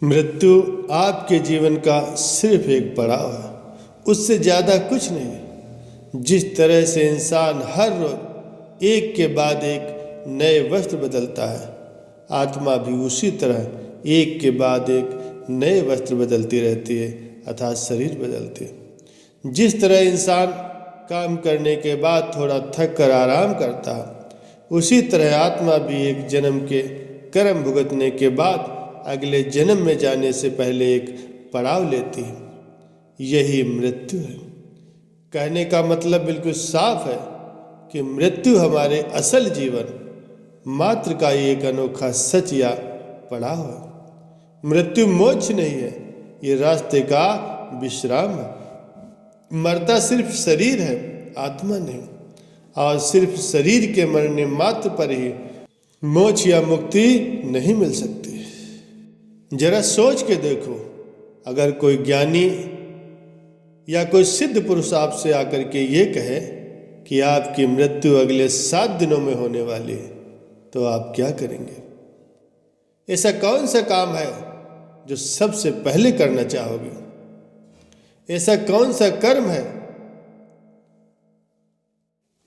मृत्यु आपके जीवन का सिर्फ एक पड़ाव है, उससे ज़्यादा कुछ नहीं। जिस तरह से इंसान हर रोज एक के बाद एक नए वस्त्र बदलता है, आत्मा भी उसी तरह एक के बाद एक नए वस्त्र बदलती रहती है, अर्थात शरीर बदलती है। जिस तरह इंसान काम करने के बाद थोड़ा थक कर आराम करता है, उसी तरह आत्मा भी एक जन्म के कर्म भुगतने के बाद अगले जन्म में जाने से पहले एक पड़ाव लेती है। यही मृत्यु है। कहने का मतलब बिल्कुल साफ है कि मृत्यु हमारे असल जीवन मात्र का एक अनोखा सच या पड़ाव है। मृत्यु मोक्ष नहीं है, ये रास्ते का विश्राम है। मरता सिर्फ शरीर है, आत्मा नहीं। और सिर्फ शरीर के मरने मात्र पर ही मोक्ष या मुक्ति नहीं मिल सकती। जरा सोच के देखो, अगर कोई ज्ञानी या कोई सिद्ध पुरुष आपसे आकर के ये कहे कि आपकी मृत्यु अगले 7 दिनों में होने वाली है, तो आप क्या करेंगे? ऐसा कौन सा काम है जो सबसे पहले करना चाहोगे? ऐसा कौन सा कर्म है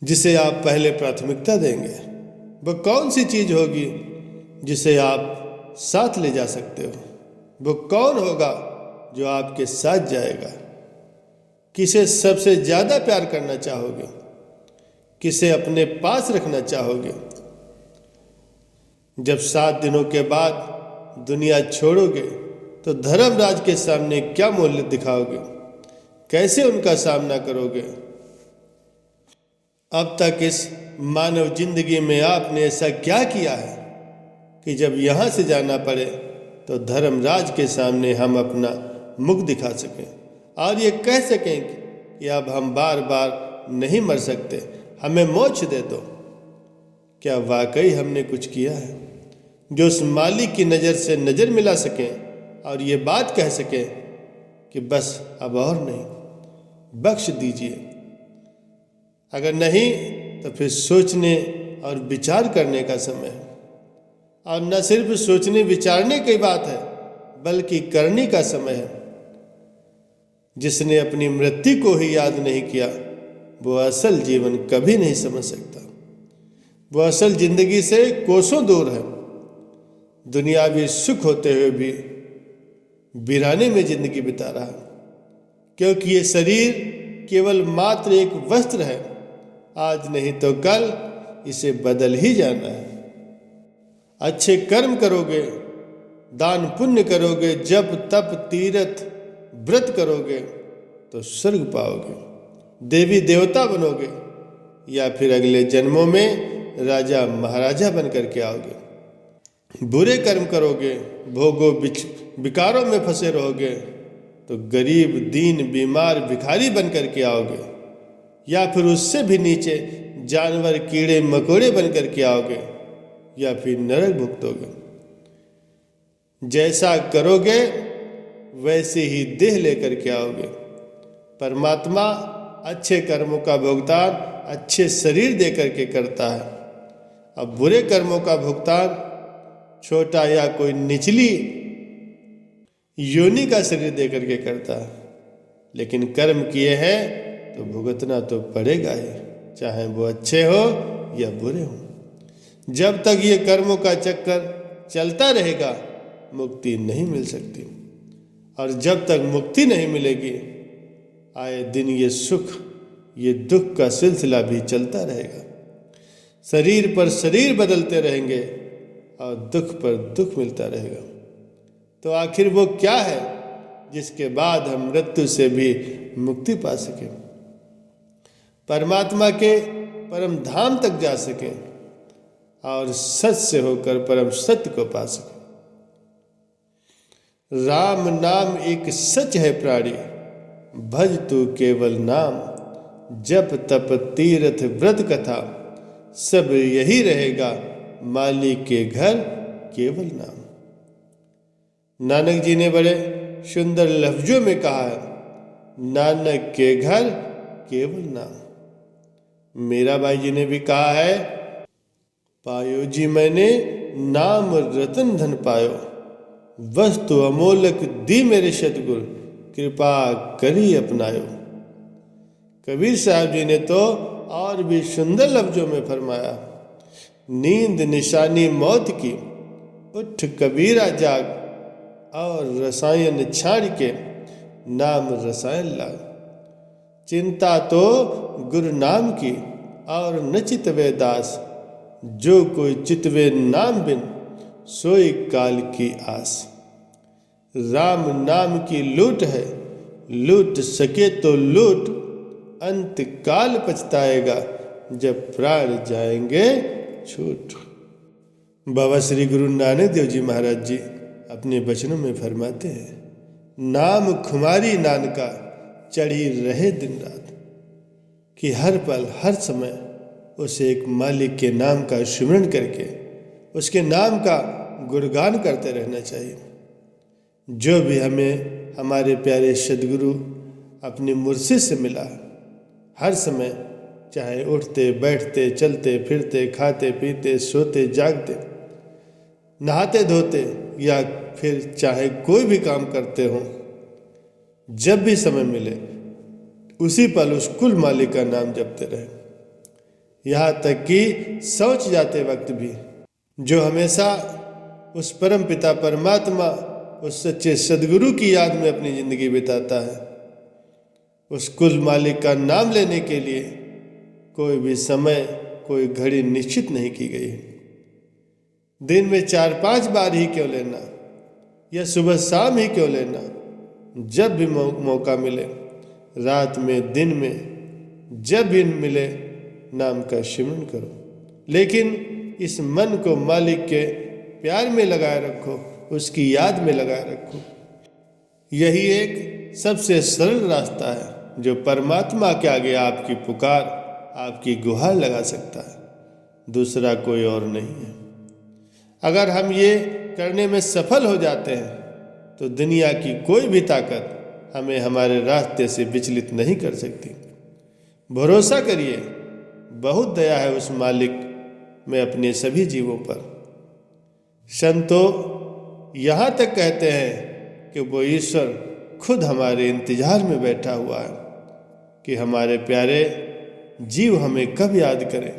जिसे आप पहले प्राथमिकता देंगे? वह कौन सी चीज होगी जिसे आप साथ ले जा सकते हो? वो कौन होगा जो आपके साथ जाएगा? किसे सबसे ज्यादा प्यार करना चाहोगे? किसे अपने पास रखना चाहोगे? जब 7 दिनों के बाद दुनिया छोड़ोगे तो धर्मराज के सामने क्या मूल्य दिखाओगे? कैसे उनका सामना करोगे? अब तक इस मानव जिंदगी में आपने ऐसा क्या किया है कि जब यहाँ से जाना पड़े तो धर्मराज के सामने हम अपना मुख दिखा सकें और ये कह सकें कि अब हम बार बार नहीं मर सकते, हमें मोक्ष दे दो? क्या वाकई हमने कुछ किया है जो उस मालिक की नज़र से नज़र मिला सकें और ये बात कह सकें कि बस अब और नहीं, बख्श दीजिए? अगर नहीं तो फिर सोचने और विचार करने का समय है। और न सिर्फ सोचने विचारने की बात है, बल्कि करने का समय है। जिसने अपनी मृत्यु को ही याद नहीं किया, वो असल जीवन कभी नहीं समझ सकता। वो असल जिंदगी से कोसों दूर है। दुनियावी सुख होते हुए भी वीराने में जिंदगी बिता रहा है, क्योंकि ये शरीर केवल मात्र एक वस्त्र है। आज नहीं तो कल इसे बदल ही जाना है। अच्छे कर्म करोगे, दान पुण्य करोगे, जप तप तीर्थ व्रत करोगे तो स्वर्ग पाओगे, देवी देवता बनोगे, या फिर अगले जन्मों में राजा महाराजा बन करके आओगे। बुरे कर्म करोगे, भोगों विकारों में फंसे रहोगे तो गरीब दीन बीमार भिखारी बन करके आओगे, या फिर उससे भी नीचे जानवर कीड़े मकोड़े बन करके आओगे, या फिर नरक भुगतोगे। जैसा करोगे वैसे ही देह लेकर के आओगे। परमात्मा अच्छे कर्मों का भुगतान अच्छे शरीर दे करके करता है। अब बुरे कर्मों का भुगतान छोटा या कोई निचली योनि का शरीर दे करके करता है। लेकिन कर्म किए हैं तो भुगतना तो पड़ेगा ही, चाहे वो अच्छे हो या बुरे हो। जब तक ये कर्मों का चक्कर चलता रहेगा, मुक्ति नहीं मिल सकती। और जब तक मुक्ति नहीं मिलेगी, आए दिन ये सुख ये दुख का सिलसिला भी चलता रहेगा। शरीर पर शरीर बदलते रहेंगे और दुख पर दुख मिलता रहेगा। तो आखिर वो क्या है जिसके बाद हम मृत्यु से भी मुक्ति पा सकें, परमात्मा के परम धाम तक जा सकें और सच से होकर परम सत्य को पा सके? राम नाम एक सच है प्राणी, भज तू केवल नाम। जप तप तीर्थ व्रत कथा, सब यही रहेगा मालिक के घर केवल नाम। नानक जी ने बड़े सुंदर लफ्जों में कहा है, नानक के घर केवल नाम। मीराबाई जी ने भी कहा है, पायो जी मैंने नाम रतन धन पायो, वस्तु अमोलक दी मेरे सतगुर, कृपा करी अपनायो। कबीर साहब जी ने तो और भी सुंदर लफ्जों में फरमाया, नींद निशानी मौत की, उठ कबीरा जाग, और रसायन छाड़ के नाम रसायन लाग। चिंता तो गुरु नाम की, और न चितवे दास, जो कोई चितवे नाम बिन, सोई काल की आस। राम नाम की लूट है, लूट सके तो लूट, अंत काल पछताएगा, जब प्राण जाएंगे छूट। बाबा श्री गुरु नानक देव जी महाराज जी अपने वचनों में फरमाते हैं, नाम खुमारी नानका, चढ़ी रहे दिन रात। कि हर पल हर समय उसे एक मालिक के नाम का स्मरण करके उसके नाम का गुणगान करते रहना चाहिए। जो भी हमें हमारे प्यारे सद्गुरु अपने मुर्शिद से मिला, हर समय चाहे उठते बैठते चलते फिरते खाते पीते सोते जागते नहाते धोते या फिर चाहे कोई भी काम करते हो, जब भी समय मिले उसी पल उस कुल मालिक का नाम जपते रहे। यहाँ तक कि सोच जाते वक्त भी जो हमेशा उस परम पिता परमात्मा उस सच्चे सद्गुरु की याद में अपनी ज़िंदगी बिताता है, उस कुल मालिक का नाम लेने के लिए कोई भी समय कोई घड़ी निश्चित नहीं की गई है। दिन में 4-5 बार ही क्यों लेना, या सुबह शाम ही क्यों लेना, जब भी मौका मिले, रात में दिन में जब भी मिले नाम का स्मरण करो। लेकिन इस मन को मालिक के प्यार में लगाए रखो, उसकी याद में लगाए रखो। यही एक सबसे सरल रास्ता है जो परमात्मा के आगे आपकी पुकार आपकी गुहार लगा सकता है, दूसरा कोई और नहीं है। अगर हम ये करने में सफल हो जाते हैं तो दुनिया की कोई भी ताकत हमें हमारे रास्ते से विचलित नहीं कर सकती। भरोसा करिए, बहुत दया है उस मालिक में अपने सभी जीवों पर। संतों यहाँ तक कहते हैं कि वो ईश्वर खुद हमारे इंतजार में बैठा हुआ है कि हमारे प्यारे जीव हमें कब याद करें।